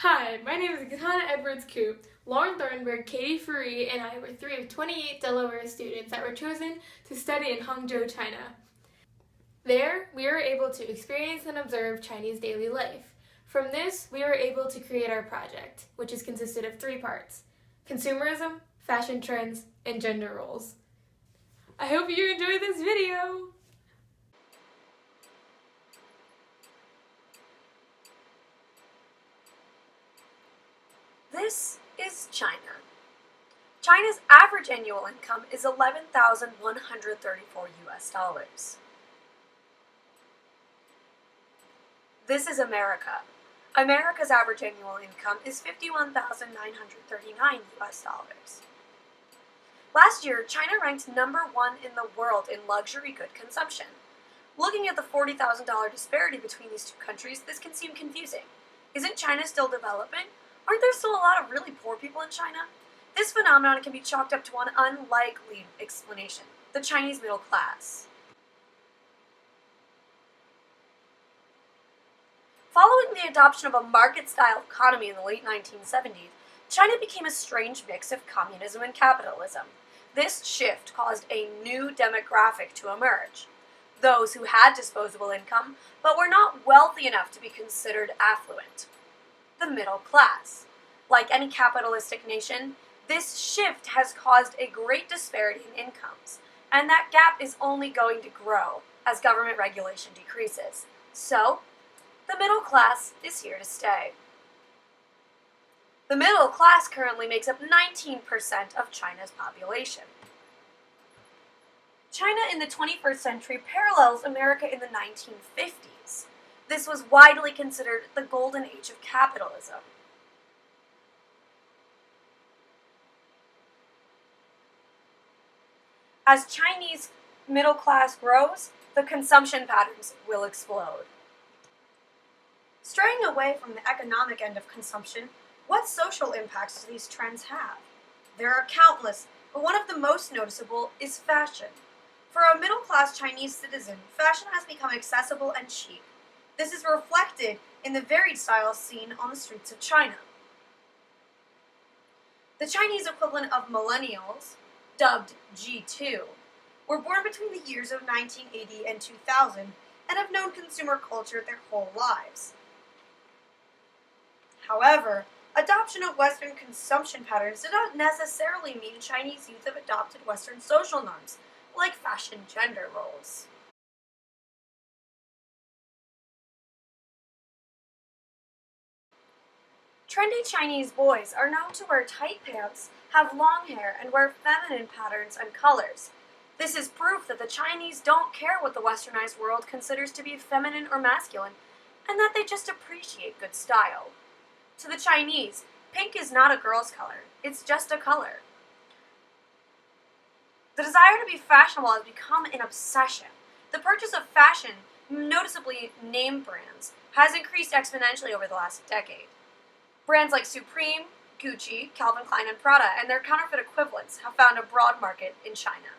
Hi, my name is Katana Edwards-Coop. Lauren Thornburg, Katie Ferree, and I were three of 28 Delaware students that were chosen to study in Hangzhou, China. There, we were able to experience and observe Chinese daily life. From this, we were able to create our project, which is consisted of three parts: consumerism, fashion trends, and gender roles. I hope you enjoy this video! This is China. China's average annual income is 11,134 US dollars. This is America. America's average annual income is 51,939 US dollars. Last year, China ranked #1 in the world in luxury good consumption. Looking at the $40,000 disparity between these two countries, this can seem confusing. Isn't China still developing? Aren't there still a lot of really poor people in China? This phenomenon can be chalked up to one unlikely explanation: the Chinese middle class. Following the adoption of a market-style economy in the late 1970s, China became a strange mix of communism and capitalism. This shift caused a new demographic to emerge: those who had disposable income but were not wealthy enough to be considered affluent. The middle class. Like any capitalistic nation, this shift has caused a great disparity in incomes, and that gap is only going to grow as government regulation decreases. So, the middle class is here to stay. The middle class currently makes up 19% of China's population. China in the 21st century parallels America in the 1950s. This was widely considered the golden age of capitalism. As Chinese middle class grows, the consumption patterns will explode. Straying away from the economic end of consumption, what social impacts do these trends have? There are countless, but one of the most noticeable is fashion. For a middle-class Chinese citizen, fashion has become accessible and cheap. This is reflected in the varied styles seen on the streets of China. The Chinese equivalent of millennials, dubbed G2, were born between the years of 1980 and 2000 and have known consumer culture their whole lives. However, adoption of Western consumption patterns did not necessarily mean Chinese youth have adopted Western social norms, like fashion gender roles. Trendy Chinese boys are known to wear tight pants, have long hair, and wear feminine patterns and colors. This is proof that the Chinese don't care what the westernized world considers to be feminine or masculine, and that they just appreciate good style. To the Chinese, pink is not a girl's color, it's just a color. The desire to be fashionable has become an obsession. The purchase of fashion, noticeably name brands, has increased exponentially over the last decade. Brands like Supreme, Gucci, Calvin Klein, and Prada, and their counterfeit equivalents have found a broad market in China.